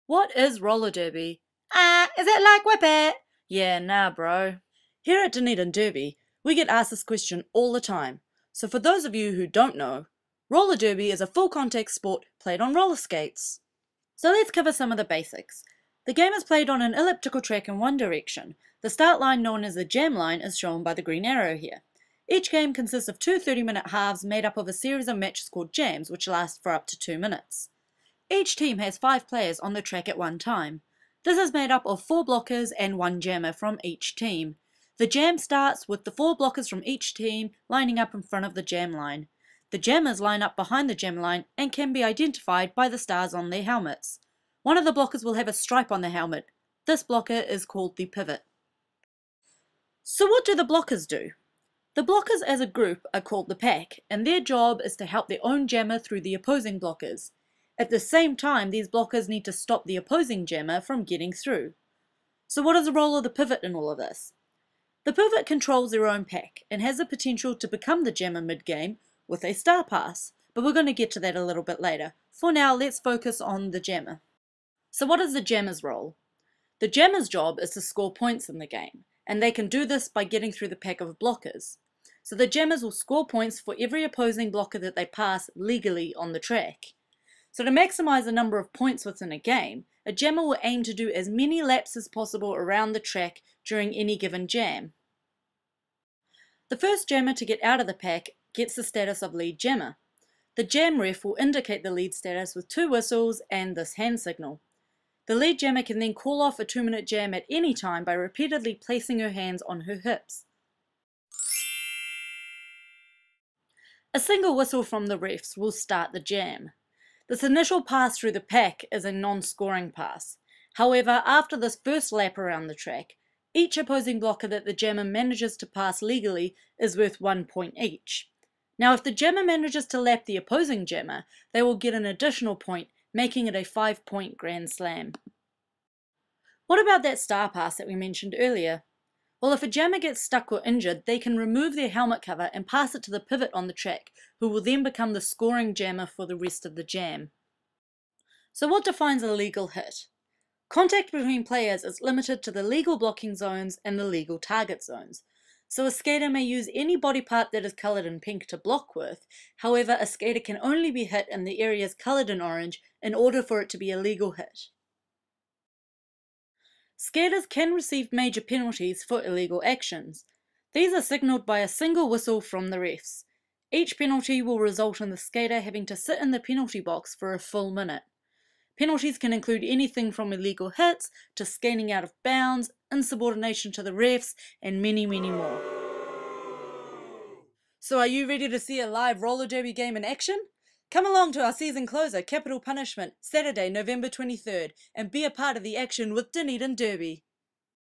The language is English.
What is roller derby? Is it like Whippet? Yeah, nah, bro. Here at Dunedin Derby, we get asked this question all the time. So for those of you who don't know, roller derby is a full contact sport played on roller skates. So let's cover some of the basics. The game is played on an elliptical track in one direction. The start line, known as the jam line, is shown by the green arrow here. Each game consists of two 30-minute halves made up of a series of matches called jams, which last for up to 2 minutes. Each team has 5 players on the track at one time. This is made up of 4 blockers and 1 jammer from each team. The jam starts with the 4 blockers from each team lining up in front of the jam line. The jammers line up behind the jam line and can be identified by the stars on their helmets. One of the blockers will have a stripe on the helmet. This blocker is called the pivot. So what do the blockers do? The blockers as a group are called the pack, and their job is to help their own jammer through the opposing blockers. At the same time, these blockers need to stop the opposing jammer from getting through. So what is the role of the pivot in all of this? The pivot controls their own pack and has the potential to become the jammer mid-game with a star pass, but we're going to get to that a little bit later. For now, let's focus on the jammer. So what is the jammer's role? The jammer's job is to score points in the game, and they can do this by getting through the pack of blockers. So the jammers will score points for every opposing blocker that they pass legally on the track. So to maximize the number of points within a game, a jammer will aim to do as many laps as possible around the track during any given jam. The first jammer to get out of the pack gets the status of lead jammer. The jam ref will indicate the lead status with 2 whistles and this hand signal. The lead jammer can then call off a 2-minute jam at any time by repeatedly placing her hands on her hips. A single whistle from the refs will start the jam. This initial pass through the pack is a non-scoring pass. However, after this first lap around the track, each opposing blocker that the jammer manages to pass legally is worth 1 point each. Now if the jammer manages to lap the opposing jammer, they will get an additional point, making it a 5-point grand slam. What about that star pass that we mentioned earlier? Well, if a jammer gets stuck or injured, they can remove their helmet cover and pass it to the pivot on the track, who will then become the scoring jammer for the rest of the jam. So what defines a legal hit? Contact between players is limited to the legal blocking zones and the legal target zones. So a skater may use any body part that is coloured in pink to block with. However, a skater can only be hit in the areas coloured in orange in order for it to be a legal hit. Skaters can receive major penalties for illegal actions. These are signalled by a single whistle from the refs. Each penalty will result in the skater having to sit in the penalty box for a full minute. Penalties can include anything from illegal hits to skating out of bounds, insubordination to the refs, and many, many more. So are you ready to see a live roller derby game in action? Come along to our season closer, Capital Punishment, Saturday, November 23rd, and be a part of the action with Dunedin Derby.